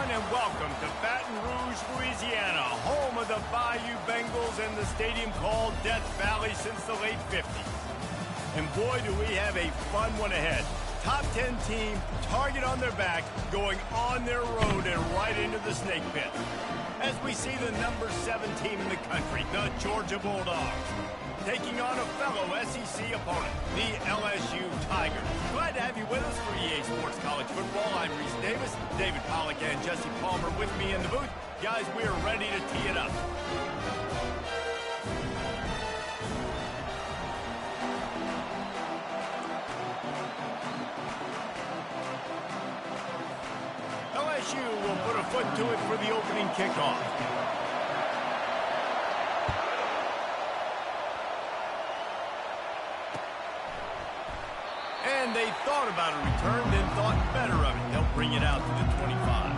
everyone, and welcome to Baton Rouge, Louisiana, home of the Bayou Bengals and the stadium called Death Valley since the late 50s. And boy, do we have a fun one ahead. Top 10 team, target on their back, going on their road and right into the snake pit. As we see the number 7 team in the country, the Georgia Bulldogs, taking on a fellow SEC opponent, the LSU Tigers. Glad to have you with us for EA Sports College Football. I'm Reese Davis, David Pollack and Jesse Palmer with me in the booth. Guys, we are ready to tee it up. LSU will put a foot to it for the opening kickoff. And they thought about a return, then thought better of it. They'll bring it out to the 25.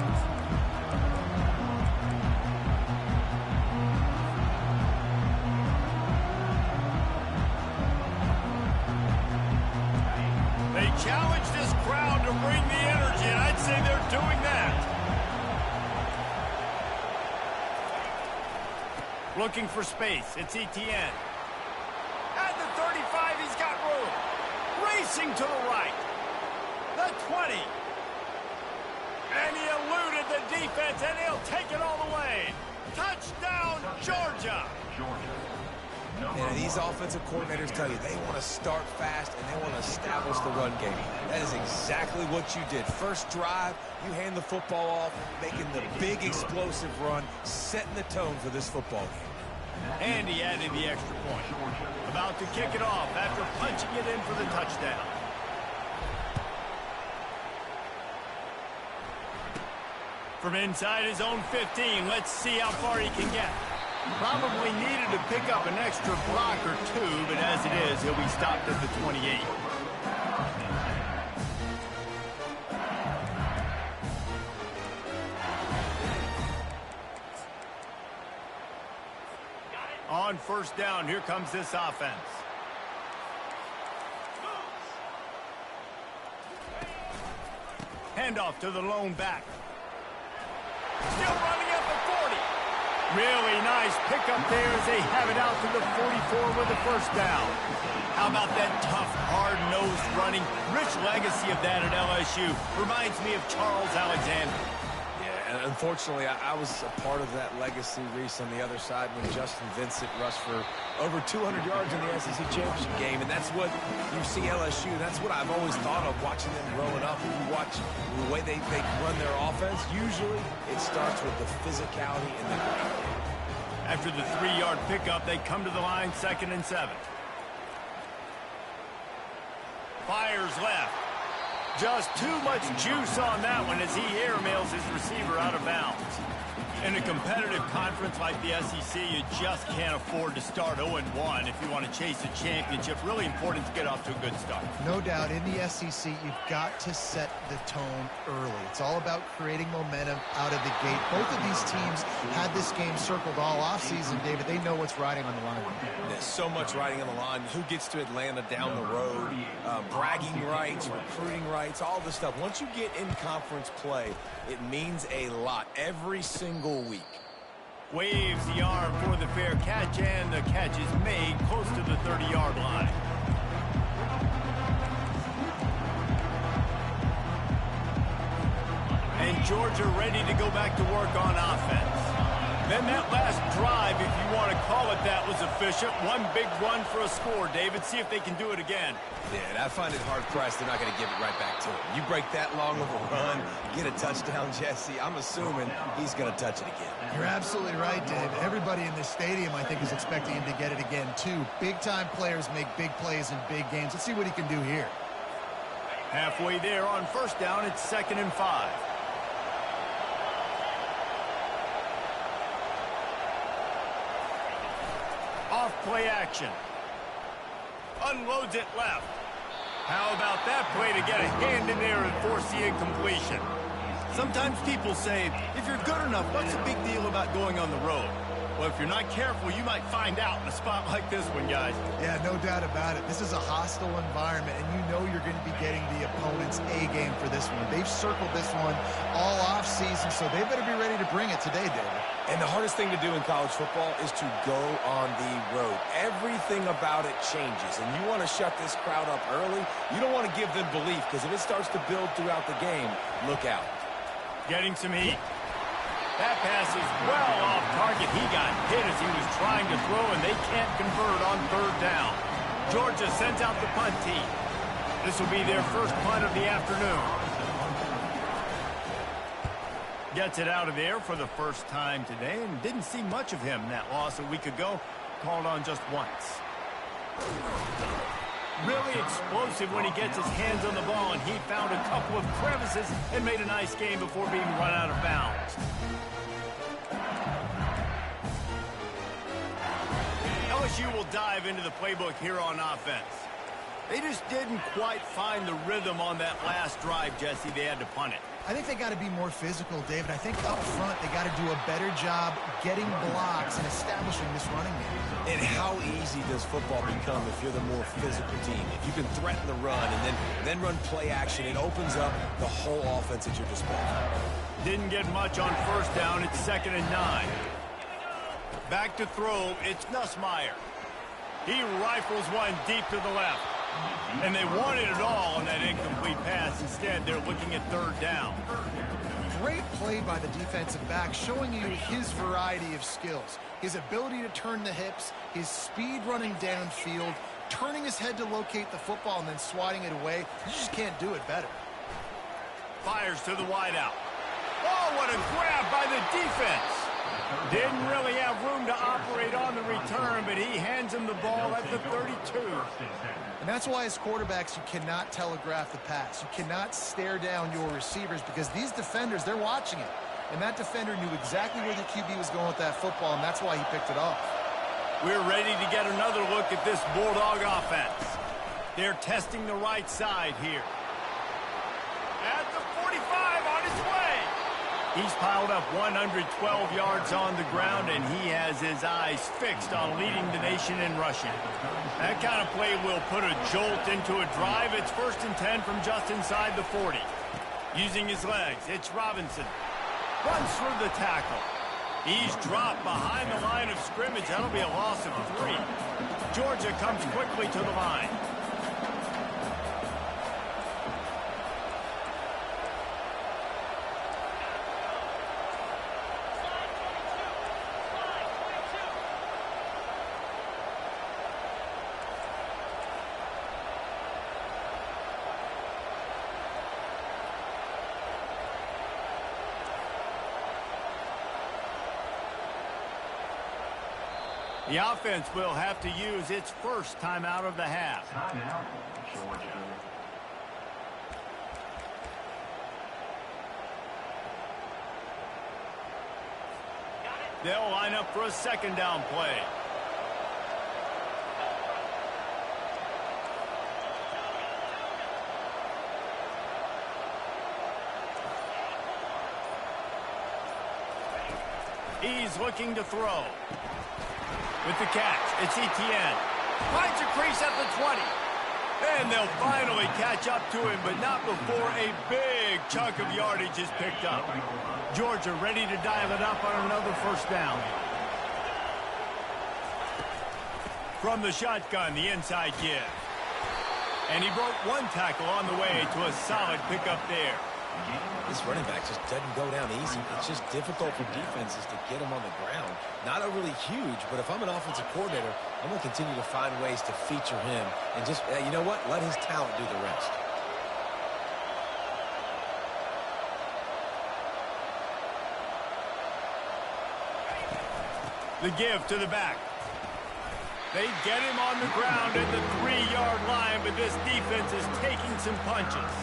They challenge this crowd to bring the energy, and I'd say they're doing that. Looking for space. It's Etienne. At the 35, he's got room. Racing to the right. The 20. And he eluded the defense, and he'll take it all the way. Touchdown, Georgia. And these offensive coordinators tell you they want to start fast and they want to establish the run game. That is exactly what you did. First drive, you hand the football off, making the big explosive run, setting the tone for this football game. And he added the extra point. About to kick it off after punching it in for the touchdown. From inside his own 15, let's see how far he can get. Probably needed to pick up an extra block or two, but as it is, he'll be stopped at the 28. On first down, here comes this offense. Handoff to the lone back. Still running at the 40. Really nice pickup there as they have it out to the 44 with the first down. How about that tough, hard-nosed running? Rich legacy of that at LSU. Reminds me of Charles Alexander. And unfortunately, I was a part of that legacy, Reese, on the other side when Justin Vincent rushed for over 200 yards in the SEC championship game. And that's what you see LSU. That's what I've always thought of watching them growing up. If you watch the way they run their offense, usually it starts with the physicality and the ground. After the 3-yard pickup, they come to the line, 2nd and 7. Fires left. Just too much juice on that one as he airmails his receiver out of bounds. In a competitive conference like the SEC, you just can't afford to start 0-1 if you want to chase a championship. Really important to get off to a good start. No doubt, in the SEC, you've got to set the tone early. It's all about creating momentum out of the gate. Both of these teams had this game circled all offseason, David. They know what's riding on the line. There's so much riding on the line. Who gets to Atlanta down the road, bragging rights, recruiting rights, all this stuff. Once you get in conference play, it means a lot every single week. Waves the arm for the fair catch, and the catch is made close to the 30-yard line. And Georgia ready to go back to work on offense. Then that last drive, if you want to call it that, was efficient. One big run for a score, David. See if they can do it again. Yeah, and I find it hard-pressed they're not going to give it right back to him. You break that long of a run, get a touchdown, Jesse, I'm assuming he's going to touch it again. You're absolutely right, Dave. Everybody in this stadium, I think, is expecting him to get it again, too. Big-time players make big plays in big games. Let's see what he can do here. Halfway there on first down, it's 2nd and 5. Off play action. Unloads it left. How about that play to get a hand in there and force the incompletion? Sometimes people say, if you're good enough, what's the big deal about going on the road? Well, if you're not careful, you might find out in a spot like this one, guys. Yeah, no doubt about it. This is a hostile environment, and you know you're going to be getting the opponent's A-game for this one. They've circled this one all offseason, so they better be ready to bring it today, David. And the hardest thing to do in college football is to go on the road. Everything about it changes, and you want to shut this crowd up early. You don't want to give them belief, because if it starts to build throughout the game, look out. Getting some heat. That pass is well off target. He got hit as he was trying to throw, and they can't convert on third down. Georgia sends out the punt team. This will be their first punt of the afternoon. Gets it out of there for the first time today, and didn't see much of him that loss a week ago. Called on just once. Really explosive when he gets his hands on the ball, and he found a couple of crevices and made a nice game before being run out of bounds. LSU will dive into the playbook here on offense. They just didn't quite find the rhythm on that last drive, Jesse. They had to punt it. I think they got to be more physical, David. I think up front they got to do a better job getting blocks and establishing this running game. And how easy does football become if you're the more physical team? If you can threaten the run and then run play action, it opens up the whole offense at your disposal. Didn't get much on first down. It's 2nd and 9. Back to throw. It's Nussmeier. He rifles one deep to the left. And they wanted it all on that incomplete pass. Instead, they're looking at third down. Great play by the defensive back, showing you his variety of skills. His ability to turn the hips, his speed running downfield, turning his head to locate the football and then swatting it away. You just can't do it better. Fires to the wideout. Oh, what a grab by the defense. Didn't really have room to operate on the return, but he hands him the ball at the 32. And that's why as quarterbacks, you cannot telegraph the pass. You cannot stare down your receivers because these defenders, they're watching it. And that defender knew exactly where the QB was going with that football, and that's why he picked it off. We're ready to get another look at this Bulldog offense. They're testing the right side here. At the 45, on his way. He's piled up 112 yards on the ground, and he has his eyes fixed on leading the nation in rushing. That kind of play will put a jolt into a drive. It's 1st and 10 from just inside the 40. Using his legs, it's Robinson. Runs through the tackle. He's dropped behind the line of scrimmage. That'll be a loss of 3. Georgia comes quickly to the line. The offense will have to use its first timeout of the half. Timeout, Georgia. They'll line up for a 2nd down play. He's looking to throw. With the catch, it's Etienne. Finds a crease at the 20. And they'll finally catch up to him, but not before a big chunk of yardage is picked up. Georgia ready to dial it up on another 1st down. From the shotgun, the inside give. And he broke one tackle on the way to a solid pickup there. This running back just doesn't go down easy. It's just difficult for defenses to get him on the ground. Not overly huge, but if I'm an offensive coordinator, I'm going to continue to find ways to feature him and just, you know what, let his talent do the rest. The give to the back. They get him on the ground at the 3-yard line, but this defense is taking some punches.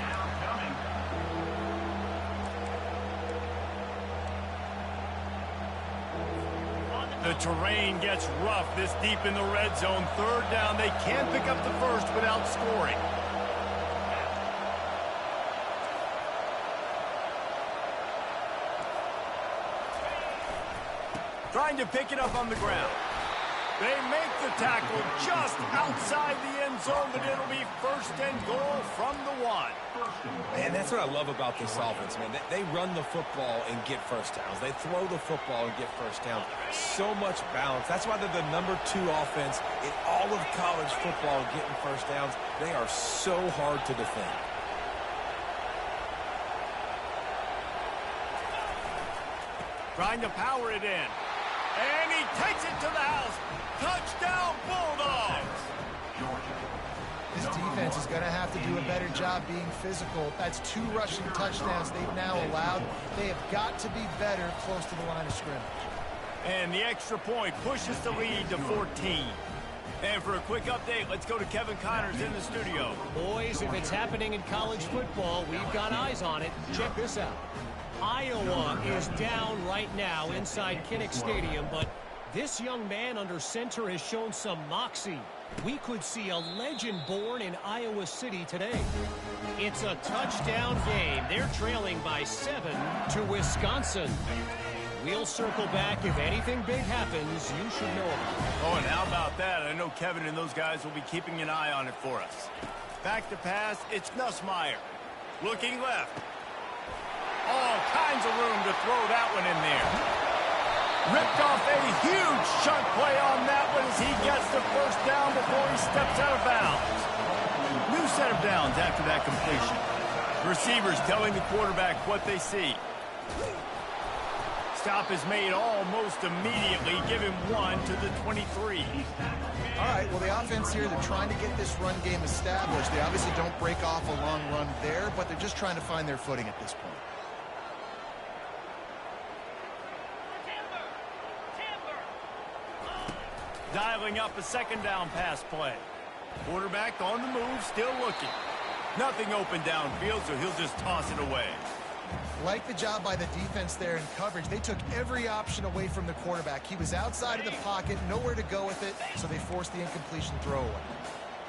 The terrain gets rough this deep in the red zone. 3rd down. They can't pick up the first without scoring. Trying to can pick it up on the ground. They make the tackle just outside the end zone, but it'll be first and goal from the 1. Man, that's what I love about this offense, man. They run the football and get first downs. They throw the football and get first downs. So much balance. That's why they're the number 2 offense in all of college football getting first downs. They are so hard to defend. Trying to power it in. And he takes it to the house. Touchdown, Bulldogs! This defense is going to have to do a better job being physical. That's 2 rushing touchdowns they've now allowed. They have got to be better close to the line of scrimmage. And the extra point pushes the lead to 14. And for a quick update, let's go to Kevin Connors in the studio. Boys, if it's happening in college football, we've got eyes on it. Check this out. Iowa is down right now inside Kinnick Stadium, but this young man under center has shown some moxie. We could see a legend born in Iowa City today. It's a touchdown game. They're trailing by 7 to Wisconsin. We'll circle back. If anything big happens, you should know about it. Oh, and how about that? I know Kevin and those guys will be keeping an eye on it for us. Back to pass, it's Nussmeier. Looking left. All kinds of room to throw that one in there. Ripped off a huge chunk play on that one as he gets the first down before he steps out of bounds. New set of downs after that completion. Receivers telling the quarterback what they see. Stop is made almost immediately. Give him 1 to the 23. All right, well, the offense here, they're trying to get this run game established. They obviously don't break off a long run there, but they're just trying to find their footing at this point. Dialing up a second down pass play. Quarterback on the move, still looking. Nothing open downfield, so he'll just toss it away. Like the job by the defense there in coverage. They took every option away from the quarterback. He was outside of the pocket, nowhere to go with it, so they forced the incompletion throwaway.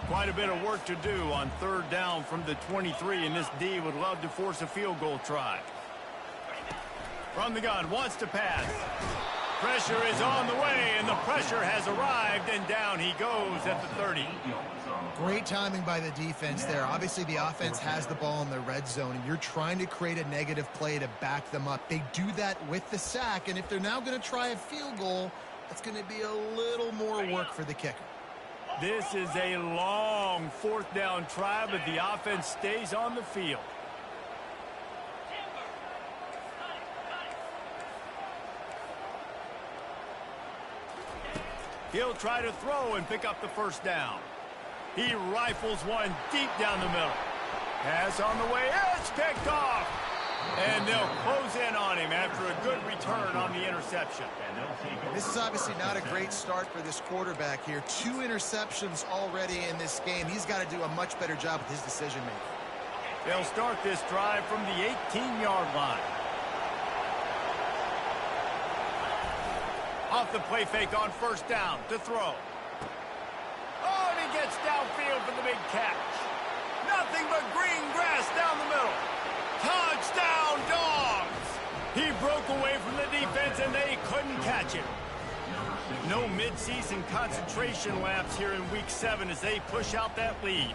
Quite a bit of work to do on third down from the 23, and this D would love to force a field goal try. From the gun, wants to pass. Pressure is on the way, and the pressure has arrived, and down he goes at the 30. Great timing by the defense there. Obviously, the offense has the ball in the red zone, and you're trying to create a negative play to back them up. They do that with the sack, and if they're now going to try a field goal, that's going to be a little more work for the kicker. This is a long fourth down try, but the offense stays on the field. He'll try to throw and pick up the first down. He rifles one deep down the middle. Pass on the way. It's picked off. And they'll close in on him after a good return on the interception. This is obviously not a great start for this quarterback here. 2 interceptions already in this game. He's got to do a much better job with his decision-making. They'll start this drive from the 18-yard line. Off the play fake on first down to throw. Oh, and he gets downfield for the big catch. Nothing but green grass down the middle. Touchdown, Dawgs! He broke away from the defense, and they couldn't catch him. No midseason concentration lapse here in Week 7 as they push out that lead.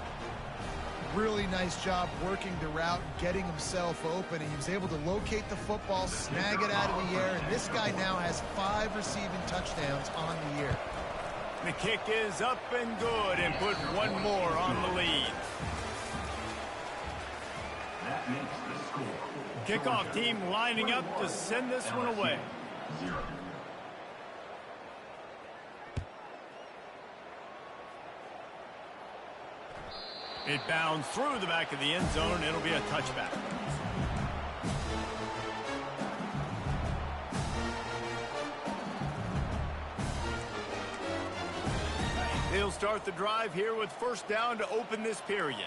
Really nice job working the route, getting himself open. He was able to locate the football, snag it out of the air, and this guy now has 5 receiving touchdowns on the year. The kick is up and good and put one more on the lead. That makes the score. Kickoff team lining up to send this one away. 0. It bounds through the back of the end zone, and it'll be a touchback. They'll start the drive here with first down to open this period.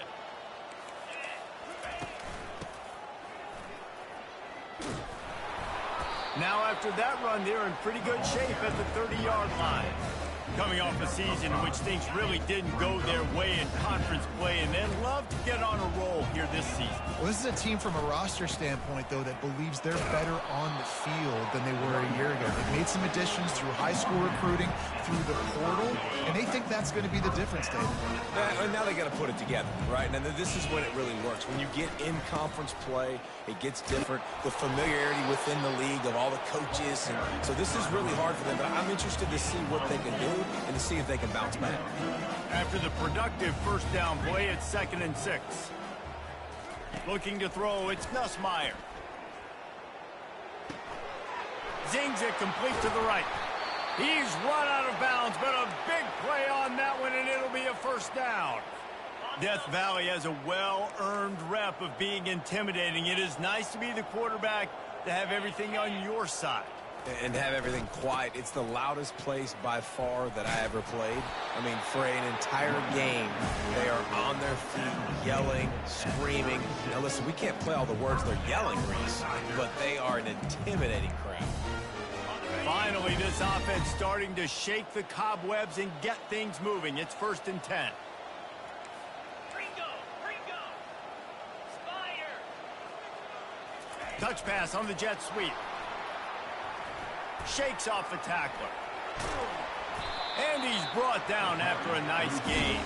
Now after that run, they're in pretty good shape at the 30-yard line. Coming off a season in which things really didn't go their way in conference play, and they'd love to get on a roll here this season. Well, this is a team from a roster standpoint, though, that believes they're better on the field than they were a year ago. They've made some additions through high school recruiting, through the portal, and they think that's going to be the difference, David. And now they got to put it together, right? And this is when it really works. When you get in conference play, it gets different. The familiarity within the league of all the coaches. And so this is really hard for them, but I'm interested to see what they can do and to see if they can bounce back. After the productive first down play, it's 2nd and 6. Looking to throw, it's Nussmeier. Zings it complete to the right. He's run out of bounds, but a big play on that one, and it'll be a first down. Death Valley has a well-earned rep of being intimidating. It is nice to be the quarterback, to have everything on your side. And have everything quiet. It's the loudest place by far that I ever played. I mean, for an entire game, they are on their feet, yelling, screaming. Now, listen, we can't play all the words they're yelling, Reese, but they are an intimidating crowd. Finally, this offense starting to shake the cobwebs and get things moving. It's 1st and 10. Touch pass on the jet sweep. Shakes off the tackler. And he's brought down after a nice gain.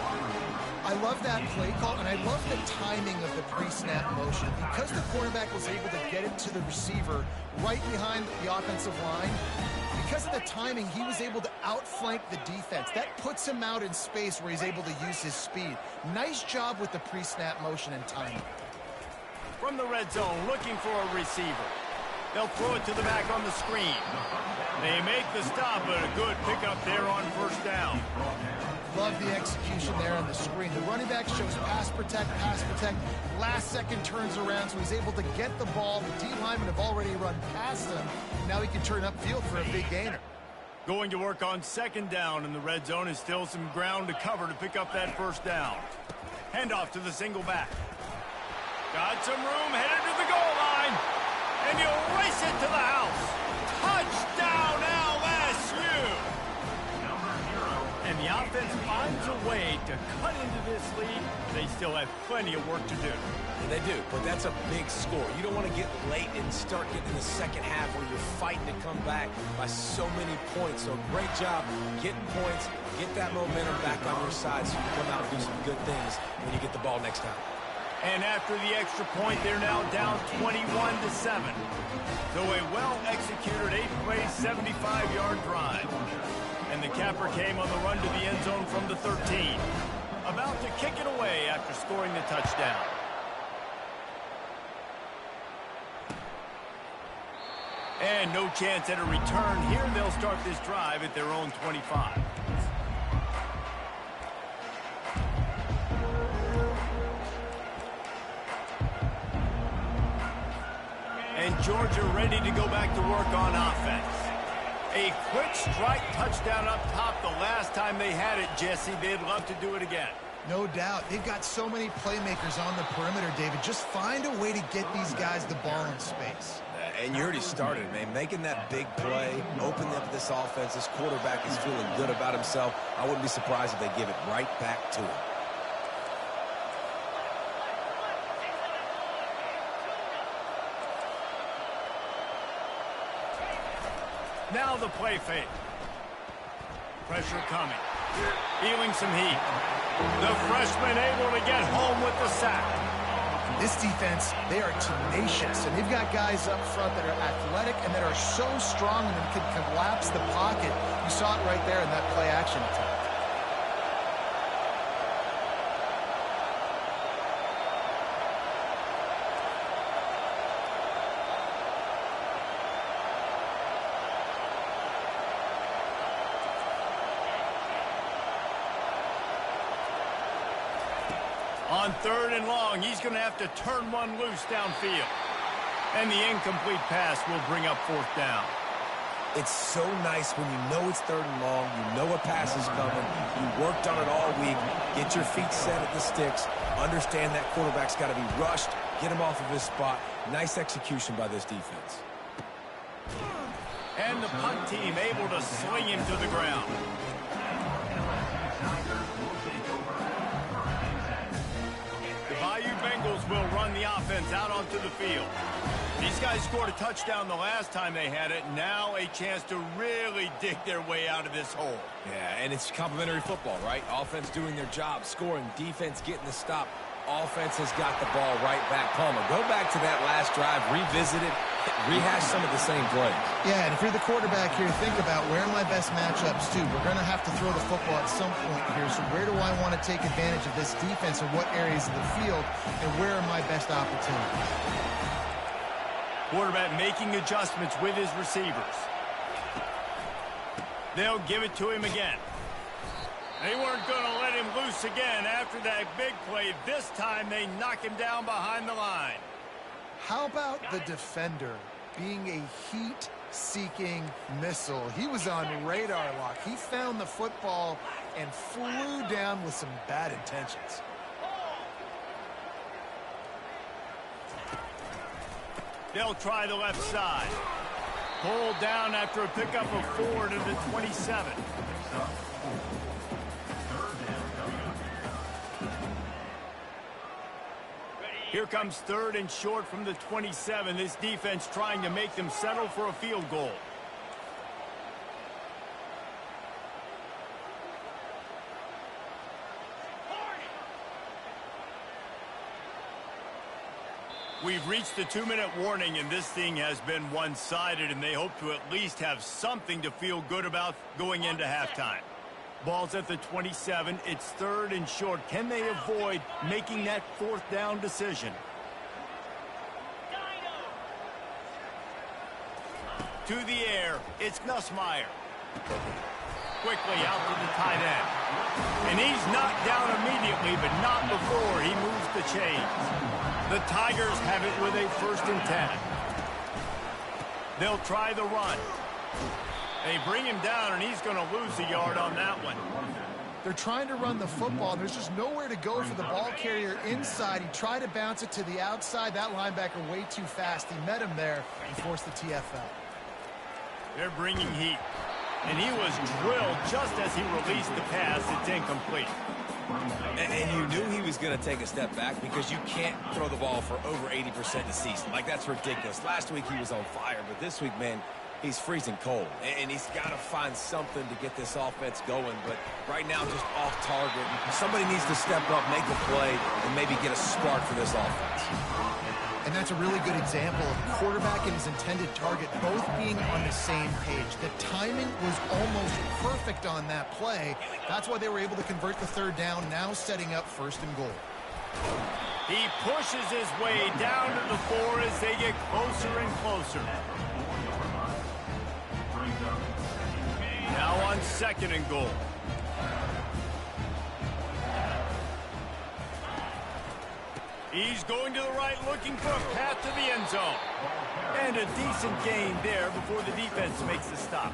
I love that play call, and I love the timing of the pre-snap motion. Because the quarterback was able to get it to the receiver right behind the offensive line, because of the timing, he was able to outflank the defense. That puts him out in space where he's able to use his speed. Nice job with the pre-snap motion and timing. From the red zone, looking for a receiver. They'll throw it to the back on the screen. They make the stop, but a good pickup there on first down. Love the execution there on the screen. The running back shows pass protect. Last second turns around, so he's able to get the ball. The D linemen have already run past him. Now he can turn upfield for a big gainer. Going to work on 2nd down, and the red zone is still some ground to cover to pick up that first down. Handoff to the single back. Got some room, headed to the goal line. And you'll race it to the house. Touchdown, LSU! And the offense finds a way to cut into this lead. They still have plenty of work to do. And they do, but that's a big score. You don't want to get late and start getting in the second half where you're fighting to come back by so many points. So great job getting points, get that momentum back on your side so you can come out and do some good things when you get the ball next time. And after the extra point, they're now down 21-7. So a well-executed 8-play, 75-yard drive. And the capper came on the run to the end zone from the 13. About to kick it away after scoring the touchdown. And no chance at a return here. They'll start this drive at their own 25. And Georgia ready to go back to work on offense. A quick strike touchdown up top the last time they had it, Jesse. They'd love to do it again. No doubt. They've got so many playmakers on the perimeter, David. Just find a way to get these guys the ball in space. And you already started, man. Making that big play, opening up this offense. This quarterback is feeling good about himself. I wouldn't be surprised if they give it right back to him. Now the play fake. Pressure coming. Feeling some heat. The freshman able to get home with the sack. This defense, they are tenacious, and they've got guys up front that are athletic and that are so strong and can collapse the pocket. You saw it right there in that play action attempt. On 3rd and long, he's going to have to turn one loose downfield. And the incomplete pass will bring up 4th down. It's so nice when you know it's 3rd and long, you know a pass is coming, you worked on it all week, get your feet set at the sticks, understand that quarterback's got to be rushed, get him off of his spot. Nice execution by this defense. And the punt team able to sling him to the ground. the offense out onto the field. These guys scored a touchdown the last time they had it. Now a chance to really dig their way out of this hole. Yeah, and it's complimentary football, right? Offense doing their job, scoring, defense getting the stop. Offense has got the ball right back. Palmer, go back to that last drive, revisit it, rehash some of the same plays. Yeah, and if you're the quarterback here, think about where are my best matchups too. We're going to have to throw the football at some point here, so where do I want to take advantage of this defense and what areas of the field, and where are my best opportunities? Quarterback making adjustments with his receivers. They'll give it to him again. They weren't going to let him loose again after that big play. This time they knock him down behind the line. How about the defender being a heat-seeking missile? He was on radar lock. He found the football and flew down with some bad intentions. They'll try the left side. Pulled down after a pickup of 4 to the 27. Here comes 3rd and short from the 27. This defense trying to make them settle for a field goal. We've reached the 2-minute warning, and this thing has been one-sided, and they hope to at least have something to feel good about going into halftime. Ball's at the 27. It's 3rd and short. Can they avoid making that 4th down decision? To the air. It's Nussmeier. Quickly out to the tight end. And he's knocked down immediately, but not before he moves the chains. The Tigers have it with a 1st and 10. They'll try the run. They bring him down, and he's going to lose a yard on that one. They're trying to run the football. There's just nowhere to go for the ball carrier inside. He tried to bounce it to the outside. That linebacker way too fast. He met him there and forced the TFL. They're bringing heat. And he was drilled just as he released the pass. It's incomplete. And you knew he was going to take a step back because you can't throw the ball for over 80% this season. Like, that's ridiculous. Last week he was on fire, but this week, man, he's freezing cold. And he's got to find something to get this offense going. But right now, just off target. Somebody needs to step up, make a play, and maybe get a spark for this offense. And that's a really good example of quarterback and his intended target both being on the same page. The timing was almost perfect on that play. That's why they were able to convert the 3rd down, now setting up 1st and goal. He pushes his way down to the 4 as they get closer and closer. Now on 2nd and goal. He's going to the right, looking for a path to the end zone. And a decent gain there before the defense makes the stop.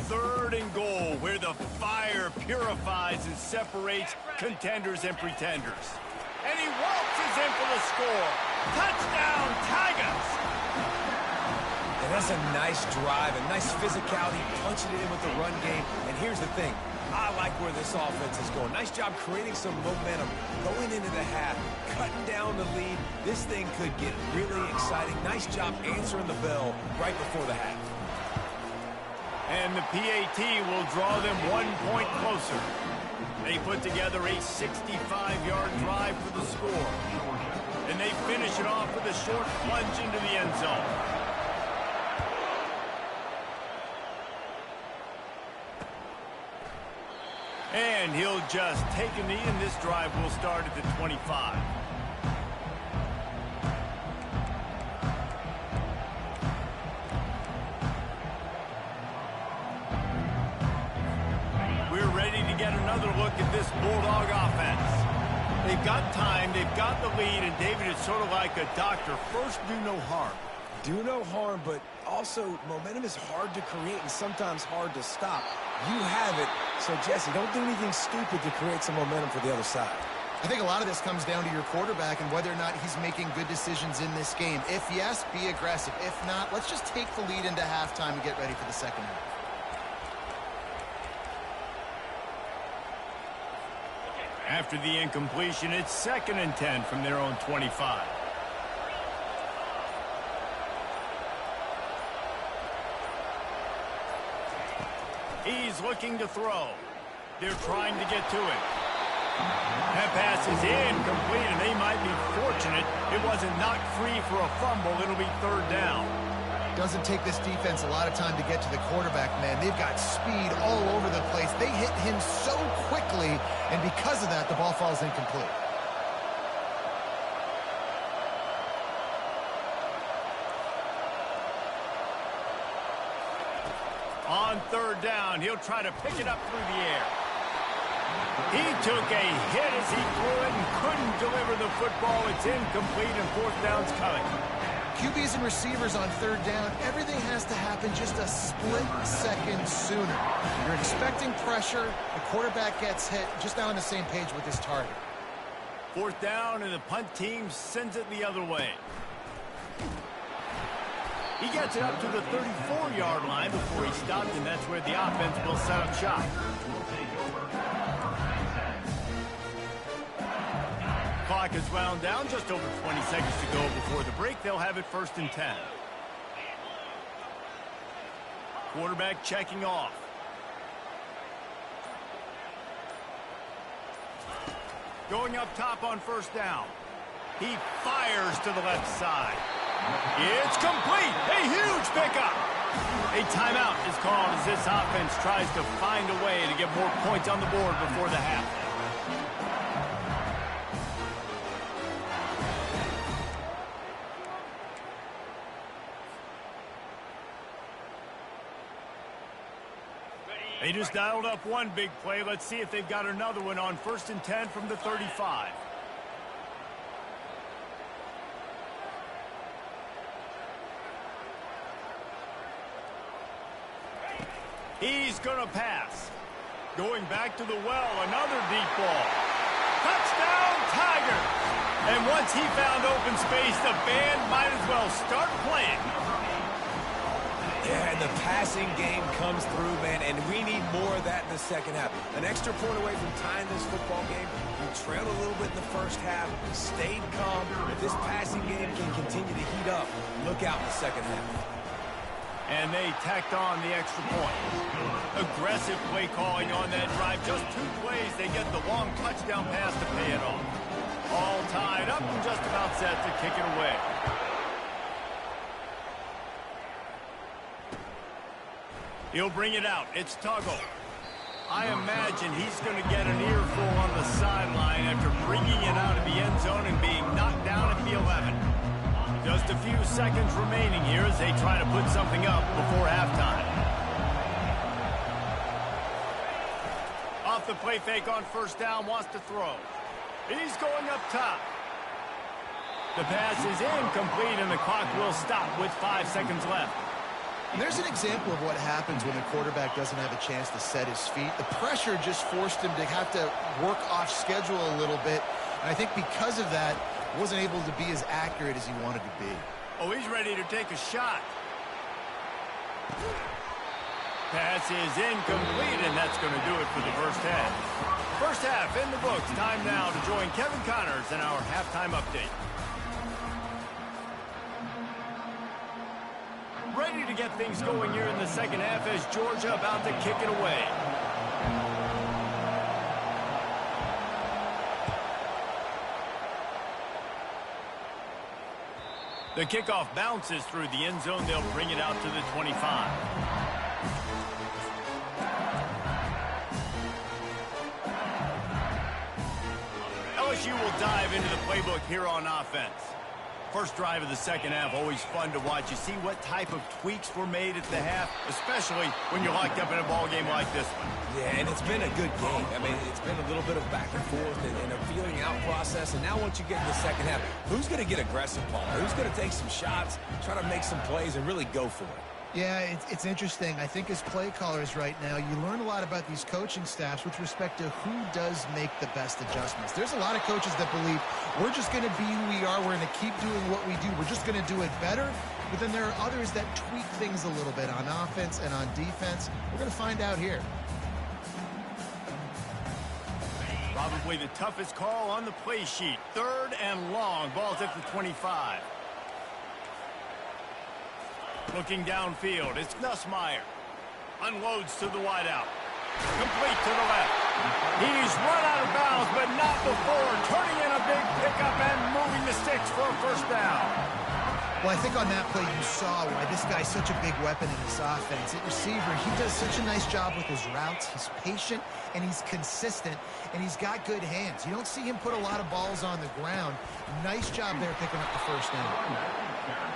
3rd and goal, where the fire purifies and separates contenders and pretenders. And he waltzes in for the score. Touchdown, Tigers! And that's a nice drive, a nice physicality, punching it in with the run game. And here's the thing. I like where this offense is going. Nice job creating some momentum, going into the half, cutting down the lead. This thing could get really exciting. Nice job answering the bell right before the half. And the PAT will draw them 1 point closer. They put together a 65-yard drive for the score. And they finish it off with a short plunge into the end zone. And he'll just take a knee, and this drive will start at the 25. We're ready to get another look at this Bulldog offense. They've got time, they've got the lead, and David is sort of like a doctor. First, do no harm. Do no harm, but also momentum is hard to create and sometimes hard to stop. You have it, so Jesse, don't do anything stupid to create some momentum for the other side. I think a lot of this comes down to your quarterback and whether or not he's making good decisions in this game. If yes, be aggressive. If not, let's just take the lead into halftime and get ready for the second half. After the incompletion, it's 2nd and 10 from their own 25. He's looking to throw. They're trying to get to it. That pass is incomplete, and they might be fortunate it wasn't knocked free for a fumble. It'll be 3rd down. Doesn't take this defense a lot of time to get to the quarterback, man. They've got speed all over the place. They hit him so quickly, and because of that, the ball falls incomplete. On 3rd down, he'll try to pick it up through the air. He took a hit as he threw it and couldn't deliver the football. It's incomplete, and 4th down's coming. QBs and receivers on 3rd down, everything has to happen just a split second sooner. You're expecting pressure, the quarterback gets hit, just not on the same page with his target. 4th down, and the punt team sends it the other way. He gets it up to the 34-yard line before he stopped, and that's where the offense will set up shop. Clock is wound down, just over 20 seconds to go before the break. They'll have it 1st and 10. Quarterback checking off. Going up top on 1st down. He fires to the left side. It's complete. A huge pickup. A timeout is called as this offense tries to find a way to get more points on the board before the half. They just dialed up one big play. Let's see if they've got another one on 1st and 10 from the 35. He's going to pass. Going back to the well, another deep ball. Touchdown, Tigers! And once he found open space, the band might as well start playing. Yeah, and the passing game comes through, man, and we need more of that in the second half. An extra point away from tying this football game. We trailed a little bit in the first half, stayed calm. If this passing game can continue to heat up, look out in the second half. And they tacked on the extra point. Aggressive play calling on that drive. Just 2 plays, they get the long touchdown pass to pay it off. All tied up and just about set to kick it away. He'll bring it out. It's Tuggle. I imagine he's going to get an earful on the sideline after bringing it out of the end zone and being knocked down at the 11. Just a few seconds remaining here as they try to put something up before halftime. Off the play fake on 1st down, wants to throw. He's going up top. The pass is incomplete, and the clock will stop with 5 seconds left. And there's an example of what happens when the quarterback doesn't have a chance to set his feet. The pressure just forced him to have to work off schedule a little bit. And I think because of that, wasn't able to be as accurate as he wanted to be. Oh, he's ready to take a shot. Pass is incomplete, and that's going to do it for the first half. First half in the books. Time now to join Kevin Connors in our halftime update. Ready to get things going here in the second half as Georgia about to kick it away. The kickoff bounces through the end zone. They'll bring it out to the 25. LSU will dive into the playbook here on offense. First drive of the second half, always fun to watch. You see what type of tweaks were made at the half, especially when you're locked up in a ball game like this one. Yeah, and it's been a good game. I mean, it's been a little bit of back and forth and a feeling out process. And now once you get in the second half, who's going to get aggressive, Paul? Who's going to take some shots, try to make some plays, and really go for it? Yeah, it's interesting. I think as play callers right now, you learn a lot about these coaching staffs with respect to who does make the best adjustments. There's a lot of coaches that believe we're just going to be who we are. We're going to keep doing what we do. We're just going to do it better. But then there are others that tweak things a little bit on offense and on defense. We're going to find out here. Probably the toughest call on the play sheet. 3rd and long. Ball's at the 25. Looking downfield, it's Nussmeier. Unloads to the wideout. Complete to the left. He's run out of bounds, but not before turning in a big pickup and moving the sticks for a first down. Well, I think on that play you saw why this guy's such a big weapon in this offense. At receiver, he does such a nice job with his routes. He's patient, and he's consistent, and he's got good hands. You don't see him put a lot of balls on the ground. Nice job there picking up the first down.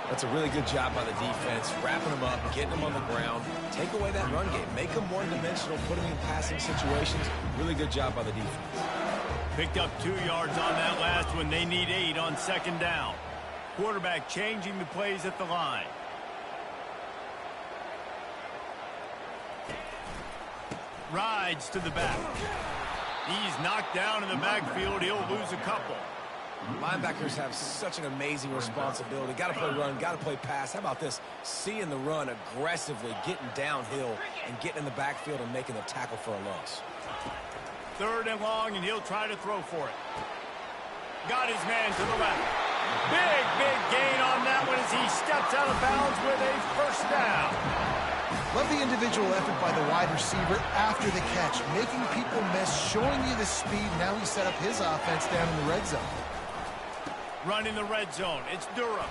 That's a really good job by the defense, wrapping them up, getting them on the ground. Take away that run game. Make them one-dimensional, put them in passing situations. Really good job by the defense. Picked up 2 yards on that last one. They need 8 on 2nd down. Quarterback changing the plays at the line. Rides to the back. He's knocked down in the backfield. He'll lose a couple. Linebackers have such an amazing responsibility. Got to play run, got to play pass. How about this? Seeing the run aggressively, getting downhill, and getting in the backfield and making the tackle for a loss. 3rd and long, and he'll try to throw for it. Got his man to the left. Big gain on that one as he steps out of bounds with a first down. Love the individual effort by the wide receiver after the catch, making people miss, showing you the speed. Now he set up his offense down in the red zone. Running the red zone, it's Durham.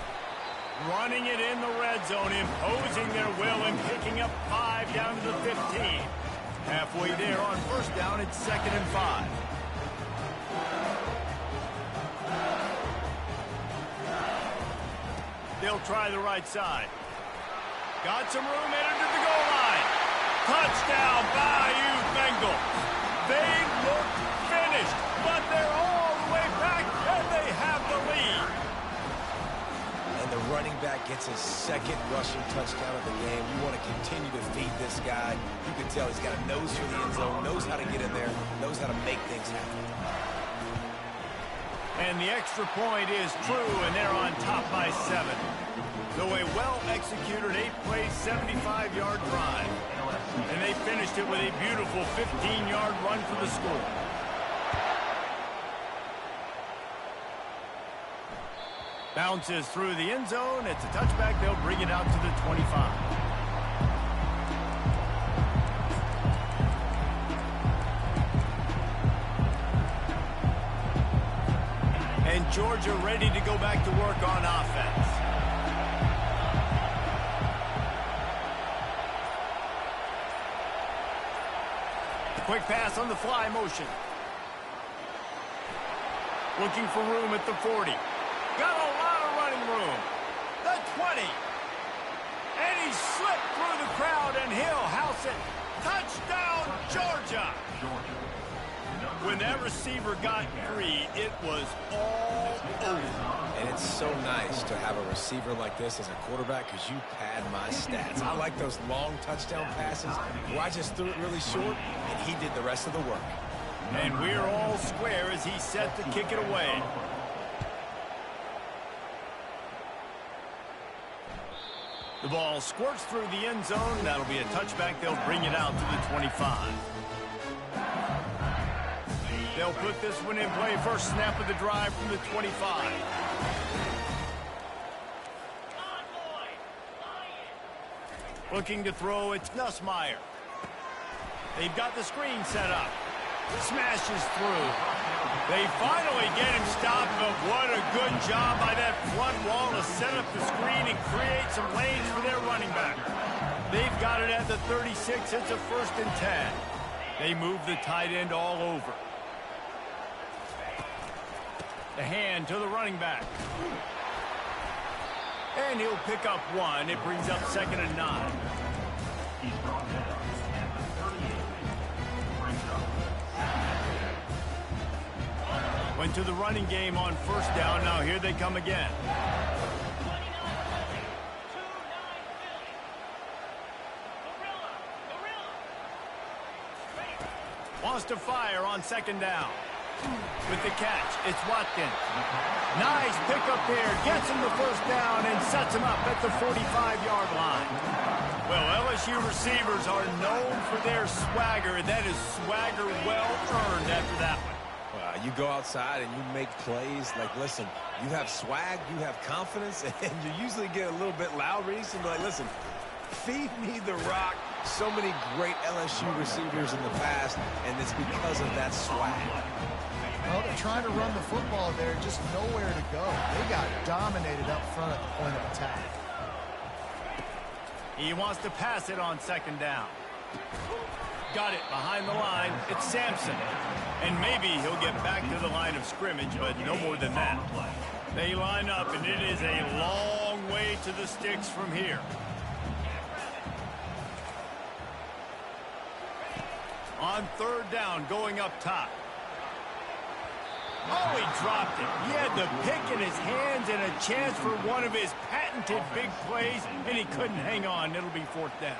Running it in the red zone, imposing their will and picking up 5 down to the 15. Halfway there on first down, it's 2nd and 5. They'll try the right side. Got some room, headed to the goal line. Touchdown, Bayou Bengals. They look finished, but they're all the way back, and they have the lead. And the running back gets his 2nd rushing touchdown of the game. You want to continue to feed this guy. You can tell he's got a nose for the end zone, knows how to get in there, knows how to make things happen. And the extra point is true, and they're on top by 7. So a well-executed 8-play, 75-yard drive. And they finished it with a beautiful 15-yard run for the score. Bounces through the end zone. It's a touchback. They'll bring it out to the 25. And Georgia ready to go back to work on offense. Quick pass on the fly motion. Looking for room at the 40. Got a lot of running room. The 20. And he slipped through the crowd, and he'll house it. Touchdown, Georgia. When that receiver got free, it was all over. And it's so nice to have a receiver like this as a quarterback because you pad my stats. I like those long touchdown passes where I just threw it really short, and he did the rest of the work. And we're all square as he's set to kick it away. The ball squirts through the end zone. That'll be a touchback. They'll bring it out to the 25. They'll put this one in play. First snap of the drive from the 25. Looking to throw, it's Nussmeier. They've got the screen set up. Smashes through. They finally get him stopped, but what a good job by that front wall to set up the screen and create some lanes for their running back. They've got it at the 36. It's a 1st and 10. They move the tight end all over. The hand to the running back. And he'll pick up 1. It brings up 2nd and 9. He's brought down at the 38. Brings up. Went to the running game on first down. Now here they come again. wants to fire on second down. With the catch, it's Watkins. Nice pickup there. Gets him the first down and sets him up at the 45-yard line. Well, LSU receivers are known for their swagger. That is swagger well earned after that one. You go outside and you make plays. Like, listen, you have swag, you have confidence, and you usually get a little bit loud recently. Like, listen, feed me the rock. So many great LSU receivers in the past, and it's because of that swag. Well, they're trying to run the football there, just nowhere to go. They got dominated up front at the point of attack. He wants to pass it on second down. Got it behind the line. It's Sampson. And maybe he'll get back to the line of scrimmage, but no more than that. They line up, and it is a long way to the sticks from here. On third down, going up top. Oh, he dropped it. He had the pick in his hands and a chance for one of his patented big plays, and he couldn't hang on. It'll be fourth down.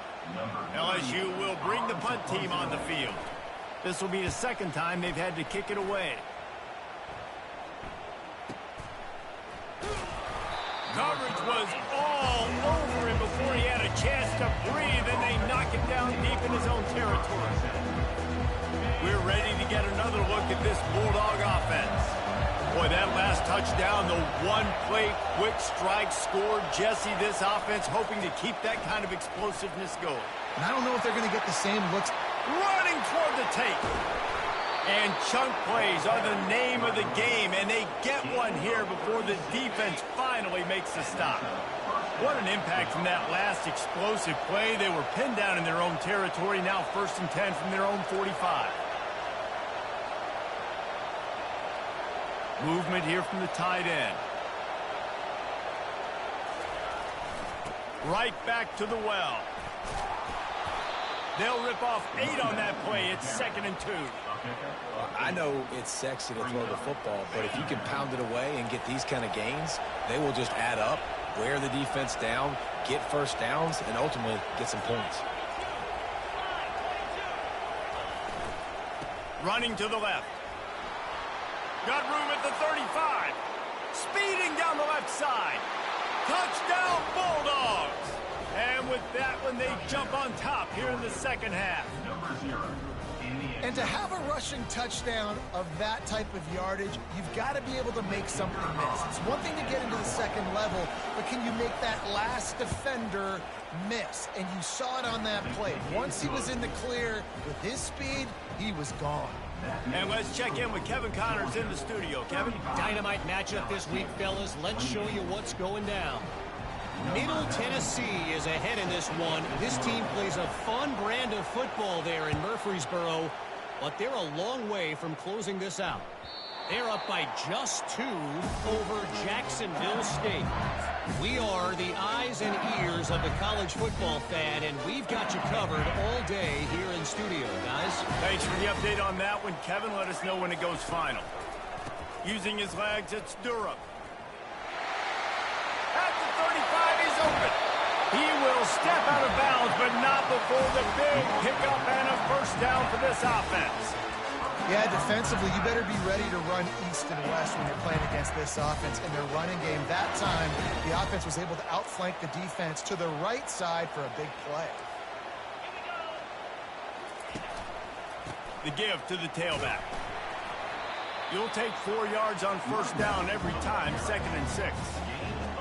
LSU will bring the punt team on the field. This will be the second time they've had to kick it away. Coverage was all over him before he had a chance to breathe, and they knock him down deep in his own territory. We're ready to get another look at this Bulldog offense. Boy, that last touchdown, the one-play quick strike scored. Jesse, this offense hoping to keep that kind of explosiveness going. And I don't know if they're going to get the same looks. Running toward the tape. And chunk plays are the name of the game, and they get one here before the defense finally makes a stop. What an impact from that last explosive play. They were pinned down in their own territory, now 1st and 10 from their own 45. Movement here from the tight end. Right back to the well. They'll rip off 8 on that play. It's 2nd and 2. I know it's sexy to throw the football, but if you can pound it away and get these kind of gains, they will just add up, wear the defense down, get first downs, and ultimately get some points. Running to the left. Got room at the 35. Speeding down the left side. Touchdown, Bulldogs. And with that one, they jump on top here in the second half. And to have a rushing touchdown of that type of yardage, you've got to be able to make something miss. It's one thing to get into the second level, but can you make that last defender miss? And you saw it on that play. Once he was in the clear with his speed, he was gone. And let's check in with Kevin Connors in the studio. Kevin? Dynamite matchup this week, fellas. Let's show you what's going down. Middle Tennessee is ahead in this one. This team plays a fun brand of football there in Murfreesboro, but they're a long way from closing this out. They're up by just 2 over Jacksonville State. We are the eyes and ears of the college football fan, and we've got you covered all day here in studio, guys. Thanks for the update on that one, Kevin. Let us know when it goes final. Using his legs, it's Durham. At the 35, he's open. He will step out of bounds, but not before the big pickup and a first down for this offense. Yeah, defensively, you better be ready to run east and west when you're playing against this offense in their running game. That time, the offense was able to outflank the defense to the right side for a big play. The give to the tailback. You'll take 4 yards on first down every time, 2nd and 6.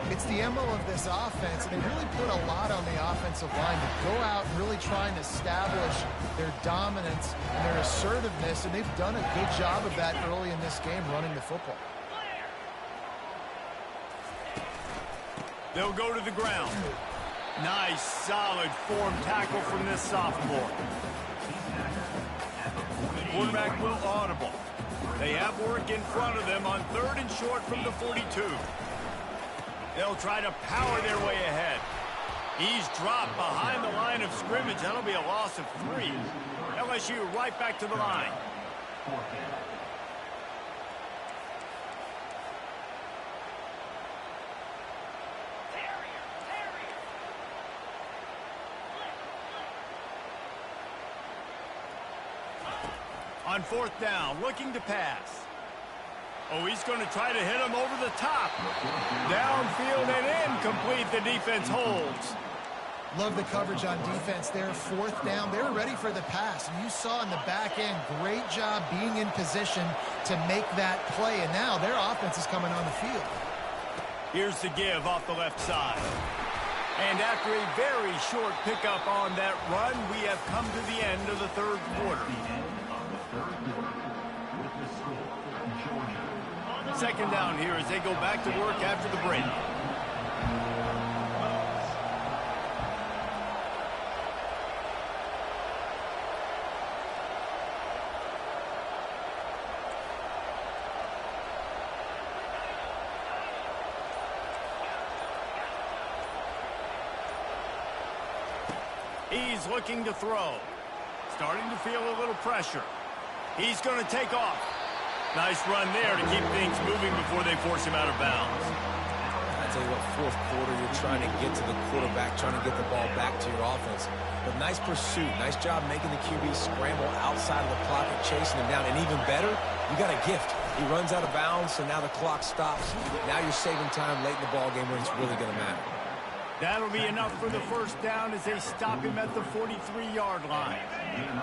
It's the MO of this offense, and they really put a lot on the offensive line to go out and really try and establish their dominance and their assertiveness, and they've done a good job of that early in this game, running the football. They'll go to the ground. Nice, solid form tackle from this sophomore. Quarterback will audible. They have work in front of them on 3rd and short from the 42. They'll try to power their way ahead. He's dropped behind the line of scrimmage. That'll be a loss of 3. LSU right back to the line. On On 4th down, looking to pass. Oh, he's going to try to hit him over the top. Downfield and incomplete. The defense holds. Love the coverage on defense there. 4th down, they were ready for the pass. And you saw in the back end, great job being in position to make that play. And now their offense is coming on the field. Here's the give off the left side. And after a very short pickup on that run, we have come to the end of the 3rd quarter. 2nd down here as they go back to work after the break. He's looking to throw. Starting to feel a little pressure. He's going to take off. Nice run there to keep things moving before they force him out of bounds. I tell you what, 4th quarter, you're trying to get to the quarterback, trying to get the ball back to your offense. But nice pursuit. Nice job making the QB scramble outside of the pocket, chasing him down. And even better, you got a gift. He runs out of bounds, so now the clock stops. Now you're saving time late in the ball game when it's really going to matter. That'll be enough for the 1st down as they stop him at the 43-yard line.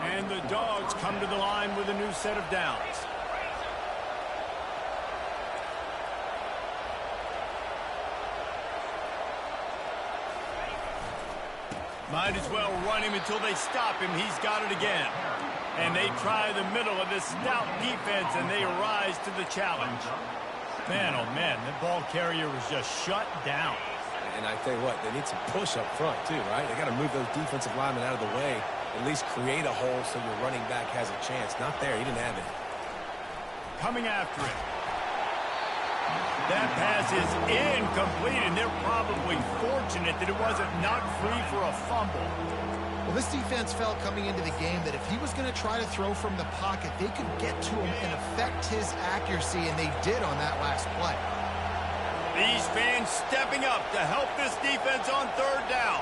And the Dogs come to the line with a new set of downs. Might as well run him until they stop him. He's got it again. And they try the middle of this stout defense, and they rise to the challenge. Man, oh man, the ball carrier was just shut down. And I tell you what, they need some push up front too, right? They got to move those defensive linemen out of the way, at least create a hole so your running back has a chance. Not there, he didn't have it. Coming after it. That pass is incomplete, and they're probably fortunate that it wasn't knocked free for a fumble. Well, this defense felt coming into the game that if he was going to try to throw from the pocket, they could get to him and affect his accuracy, and they did on that last play. These fans stepping up to help this defense on 3rd down.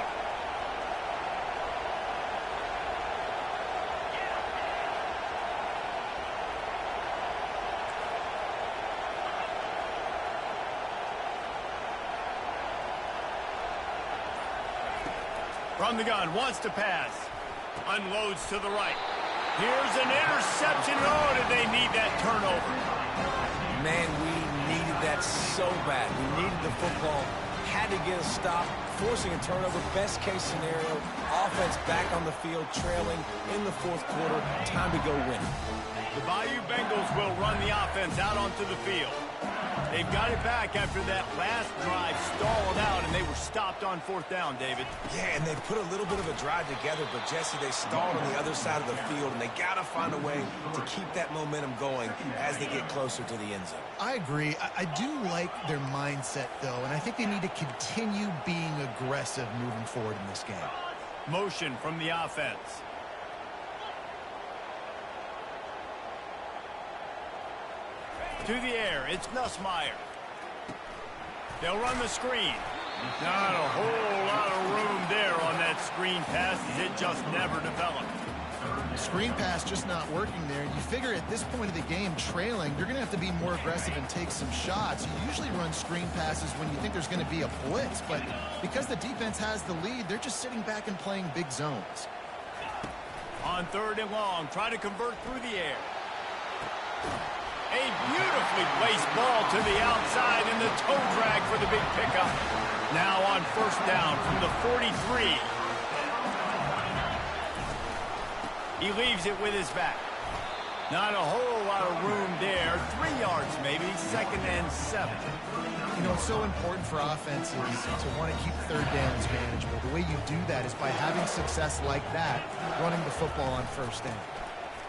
From the gun, wants to pass. Unloads to the right. Here's an interception. Oh, did they need that turnover? Man, we needed that so bad. We needed the football. Had to get a stop, forcing a turnover. Best case scenario, offense back on the field, trailing in the 4th quarter. Time to go win. The Bayou Bengals will run the offense out onto the field. They've got it back after that last drive stalled out, and they were stopped on 4th down, David. Yeah, and they put a little bit of a drive together, but, Jesse, they stalled on the other side of the field, and they got to find a way to keep that momentum going as they get closer to the end zone. I agree. I do like their mindset, though, and I think they need to continue being aggressive moving forward in this game. Motion from the offense. To the air, it's Nussmeier. They'll run the screen. Not a whole lot of room there on that screen pass as it just never developed. Screen pass just not working there. You figure at this point of the game, trailing, you're going to have to be more aggressive and take some shots. You usually run screen passes when you think there's going to be a blitz, but because the defense has the lead, they're just sitting back and playing big zones. On 3rd and long, try to convert through the air. A beautifully placed ball to the outside and the toe drag for the big pickup. Now on 1st down from the 43. He leaves it with his back. Not a whole lot of room there. 3 yards maybe, 2nd and 7. You know, it's so important for offenses to want to keep 3rd downs manageable. The way you do that is by having success like that, running the football on 1st down.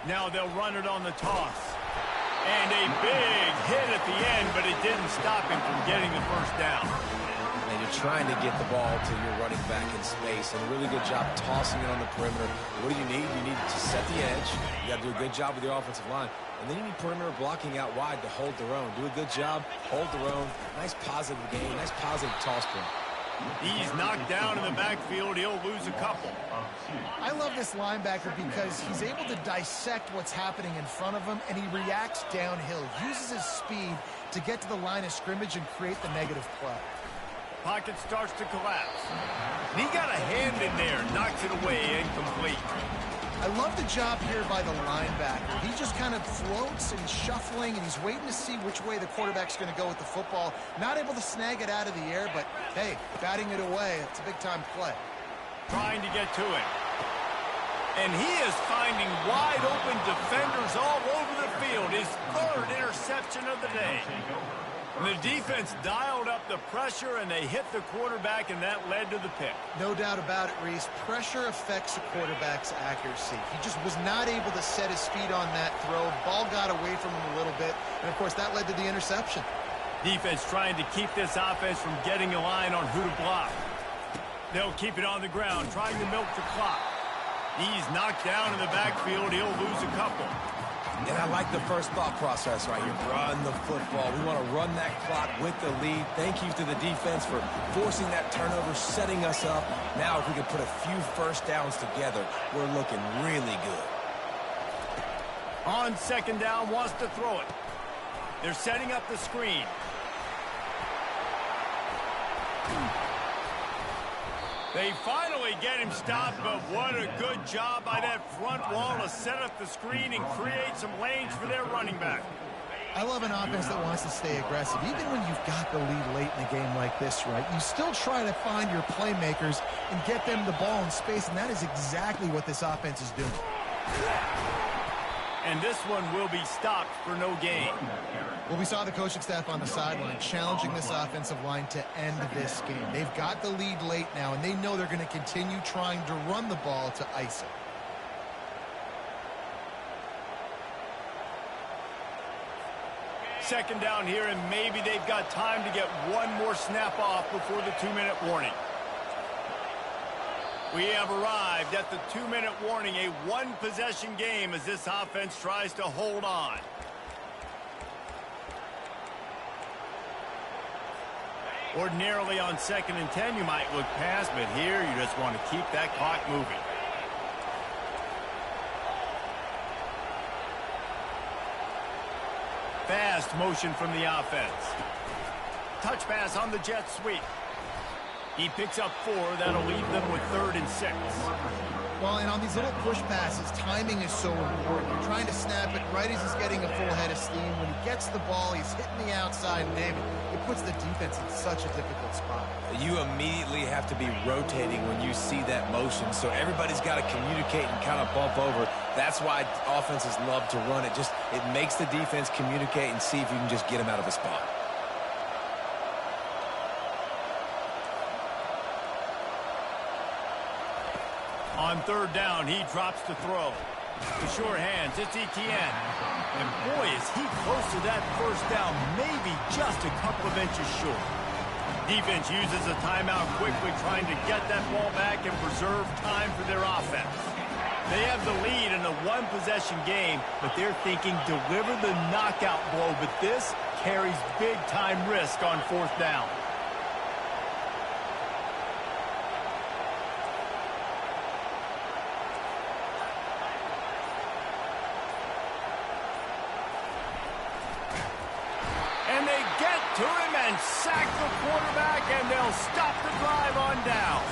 Now they'll run it on the toss. And a big hit at the end, but it didn't stop him from getting the 1st down. And you're trying to get the ball to your running back in space, and a really good job tossing it on the perimeter. What do you need? You need to set the edge. You got to do a good job with your offensive line. And then you need perimeter blocking out wide to hold their own. Do a good job, hold their own. Nice positive game, nice positive toss play. He's knocked down in the backfield. He'll lose a couple. I love this linebacker because he's able to dissect what's happening in front of him, and he reacts downhill, uses his speed to get to the line of scrimmage and create the negative play. Pocket starts to collapse. And he got a hand in there, knocks it away, incomplete. I love the job here by the linebacker. He just kind of floats and shuffling, and he's waiting to see which way the quarterback's going to go with the football. Not able to snag it out of the air, but, hey, batting it away, it's a big-time play. Trying to get to it. And he is finding wide-open defenders all over the field. His third interception of the day. And the defense dialed up the pressure, and they hit the quarterback, and that led to the pick. No doubt about it, Reese. Pressure affects the quarterback's accuracy. He just was not able to set his feet on that throw. Ball got away from him a little bit, and, of course, that led to the interception. Defense trying to keep this offense from getting a line on who to block. They'll keep it on the ground, trying to milk the clock. He's knocked down in the backfield. He'll lose a couple. And I like the first thought process right here. Run the football. We want to run that clock with the lead. Thank you to the defense for forcing that turnover, setting us up. Now if we can put a few first downs together, we're looking really good. On second down, wants to throw it. They're setting up the screen. They finally get him stopped, but what a good job by that front wall to set up the screen and create some lanes for their running back. I love an offense that wants to stay aggressive. Even when you've got the lead late in a game like this, right, you still try to find your playmakers and get them the ball in space, and that is exactly what this offense is doing. And this one will be stopped for no gain. Well, we saw the coaching staff on the sideline challenging this offensive line to end this game. They've got the lead late now, and they know they're going to continue trying to run the ball to ice it. Second down here, and maybe they've got time to get one more snap off before the 2-minute warning. We have arrived at the 2-minute warning, a one-possession game as this offense tries to hold on. Ordinarily on 2nd and 10, you might look past, but here you just want to keep that clock moving. Fast motion from the offense. Touch pass on the jet sweep. He picks up 4. That'll leave them with 3rd and 6. Well, and on these little push passes, timing is so important. You're trying to snap it right as he's getting a full head of steam. When he gets the ball, he's hitting the outside, and David, it puts the defense in such a difficult spot. You immediately have to be rotating when you see that motion, so everybody's got to communicate and kind of bump over. That's why offenses love to run it. It makes the defense communicate and see if you can just get him out of a spot. On 3rd down, he drops to throw. The short hands, it's Etienne. And boy, is he close to that first down, maybe just a couple of inches short. Defense uses a timeout quickly, trying to get that ball back and preserve time for their offense. They have the lead in a one-possession game, but they're thinking deliver the knockout blow, but this carries big-time risk on 4th down. To him and sack the quarterback, and they'll stop the drive on down.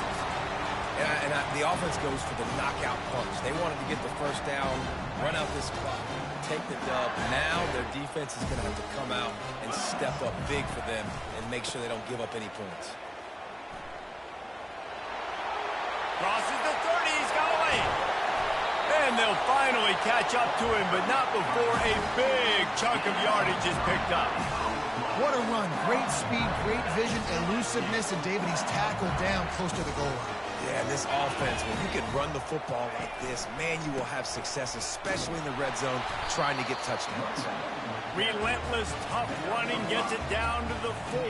And the offense goes for the knockout punch. They wanted to get the first down, run out this clock, take the dub. Now their defense is going to have to come out and step up big for them and make sure they don't give up any points. Crosses the 30, he's got away. And they'll finally catch up to him, but not before a big chunk of yardage is picked up. What a run. Great speed, great vision, elusiveness, and David, he's tackled down close to the goal line. Yeah, this offense, when you can run the football like this, man, you will have success, especially in the red zone, trying to get touchdowns. Relentless, tough running gets it down to the 4.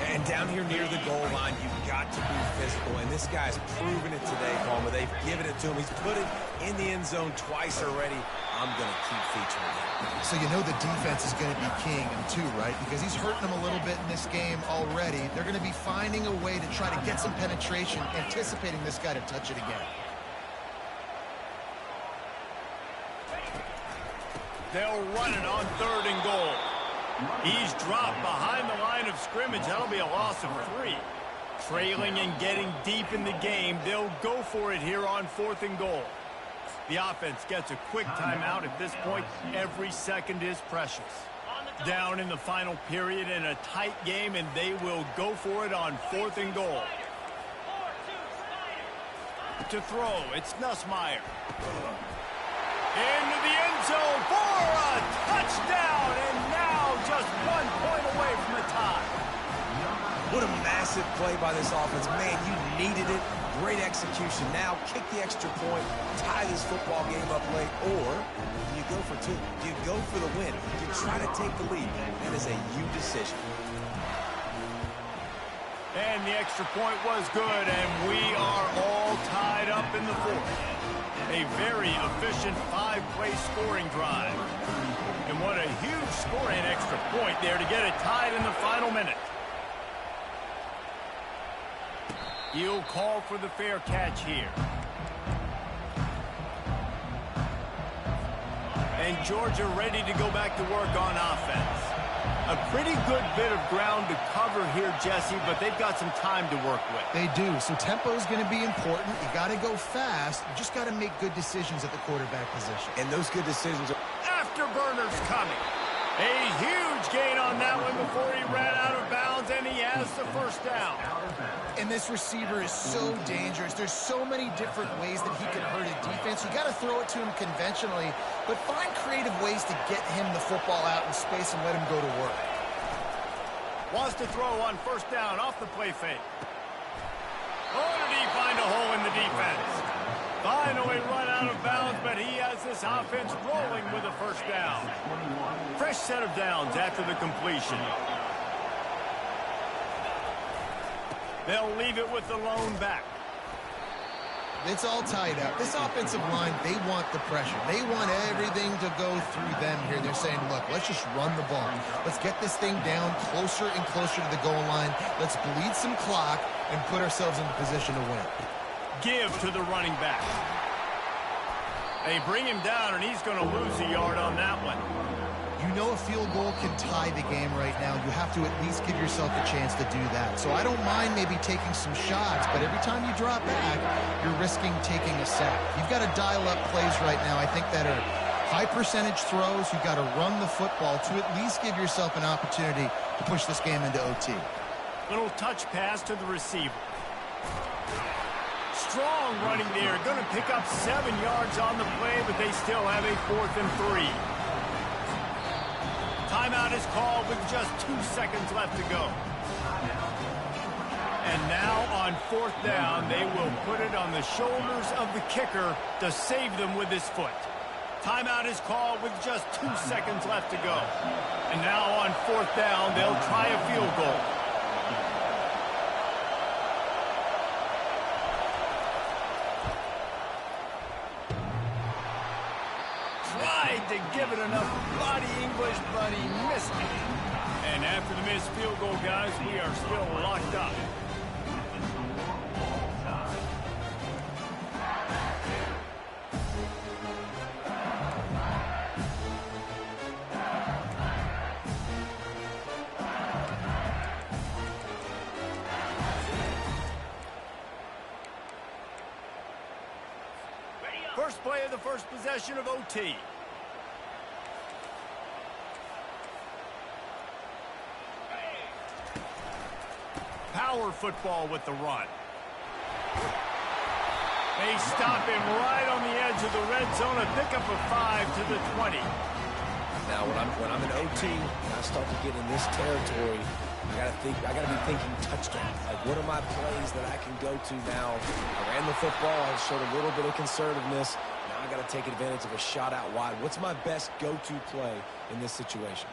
And down here near the goal line, you've got got to be physical, and this guy's proven it today, Palmer. They've given it to him. He's put it in the end zone twice already. I'm going to keep featuring him. So you know the defense is going to be keying him too, right? Because he's hurting them a little bit in this game already. They're going to be finding a way to try to get some penetration, anticipating this guy to touch it again. They'll run it on 3rd and goal. He's dropped behind the line of scrimmage. That'll be a loss of 3. Trailing and getting deep in the game, they'll go for it here on 4th and goal. The offense gets a quick timeout. At this point, every second is precious. Down in the final period in a tight game, and they will go for it on 4th and goal. To throw, it's Nussmeier. Into the end zone for a touchdown, and now just 1 point away from the tie. What a massive play by this offense. Man, you needed it. Great execution. Now kick the extra point, tie this football game up late, or do you go for 2? Do you go for the win? Do you try to take the lead? That is a you decision. And the extra point was good, and we are all tied up in the 4th. A very efficient 5-play scoring drive. And what a huge scoring extra point there to get it tied in the final minute. He'll call for the fair catch here. And Georgia ready to go back to work on offense. A pretty good bit of ground to cover here, Jesse, but they've got some time to work with. They do. So tempo is going to be important. You got to go fast. You just got to make good decisions at the quarterback position. And those good decisions are... Afterburners coming. A huge gain on that one before he ran out of bounds, and he has the first down. And this receiver is so dangerous. There's so many different ways that he can hurt a defense. You got to throw it to him conventionally, but find creative ways to get him the football out in space and let him go to work. Wants to throw on 1st down off the play fake. Oh, did he find a hole in the defense? Finally run out of bounds, but he has this offense rolling with a 1st down. Fresh set of downs after the completion. They'll leave it with the lone back. It's all tied up. This offensive line, they want the pressure. They want everything to go through them here. They're saying, look, let's just run the ball. Let's get this thing down closer and closer to the goal line. Let's bleed some clock and put ourselves in the position to win. Give to the running back. They bring him down, and he's going to lose a yard on that one. You know a field goal can tie the game right now. You have to at least give yourself a chance to do that. So I don't mind maybe taking some shots, but every time you drop back, you're risking taking a sack. You've got to dial up plays right now, I think, that are high percentage throws. You've got to run the football to at least give yourself an opportunity to push this game into OT. Little touch pass to the receiver. Strong running there. Going to pick up 7 yards on the play, but they still have a 4th and 3. Timeout is called with just 2 seconds left to go. And now on 4th down, they will put it on the shoulders of the kicker to save them with his foot. Timeout is called with just 2 seconds left to go. And now on 4th down, they'll try a field goal. To give it enough body English, but he missed it. And after the missed field goal, guys, we are still locked up. First play of the first possession of OT. Power football with the run. They stop him right on the edge of the red zone. A pickup of 5 to the 20. Now, when I'm in OT, and I start to get in this territory, I gotta be thinking touchdown. Like, what are my plays that I can go to now? I ran the football. I showed a little bit of conservativeness. Now I got to take advantage of a shot out wide. What's my best go-to play in this situation?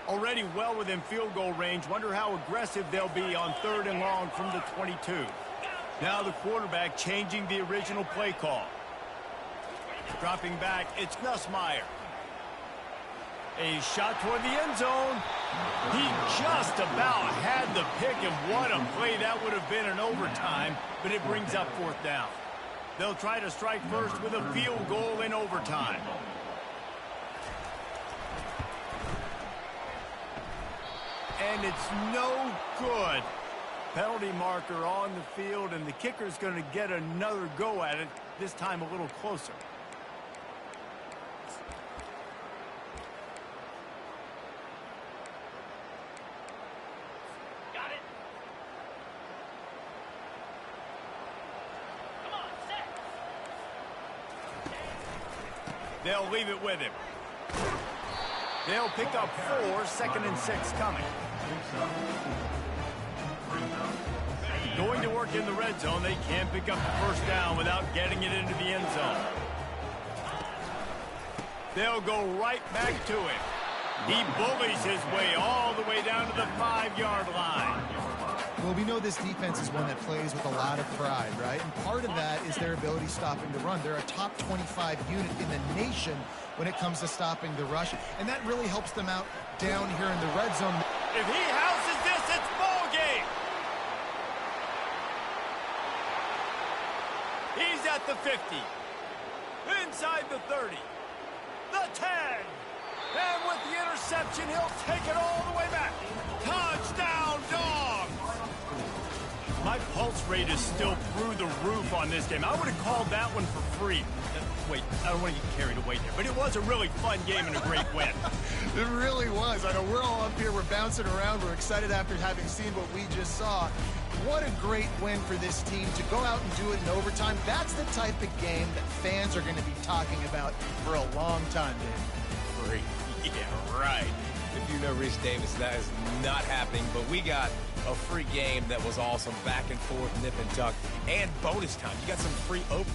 Already well within field goal range. Wonder how aggressive they'll be on 3rd and long from the 22. Now the quarterback changing the original play call. Dropping back, it's Nussmeier. A shot toward the end zone. He just about had the pick, and what a play that would have been in overtime, but it brings up 4th down. They'll try to strike first with a field goal in overtime. And it's no good. Penalty marker on the field, and the kicker's going to get another go at it, this time a little closer. Got it. Come on, set. They'll leave it with him. They'll pick up 4, 2nd and 6 coming. Going to work in the red zone. They can't pick up the 1st down without getting it into the end zone. They'll go right back to him. He bullies his way all the way down to the 5-yard line. Well, we know this defense is one that plays with a lot of pride, right? And part of that is their ability stopping the run. They're a top 25 unit in the nation when it comes to stopping the rush, and that really helps them out down here in the red zone. If he houses this, it's ball game. He's at the 50. Inside the 30. The 10. And with the interception, he'll take it all the way back. Touchdown, Dawgs. My pulse rate is still through the roof on this game. I would have called that one for free. Wait, I don't want to get carried away there, but it was a really fun game and a great win. It really was. I know we're all up here, we're bouncing around, we're excited after having seen what we just saw. What a great win for this team to go out and do it in overtime. That's the type of game that fans are going to be talking about for a long time, Dave. Free. Yeah, right. If you know Reese Davis, that is not happening, but we got a free game that was awesome, back and forth, nip and tuck, and bonus time. You got some free open.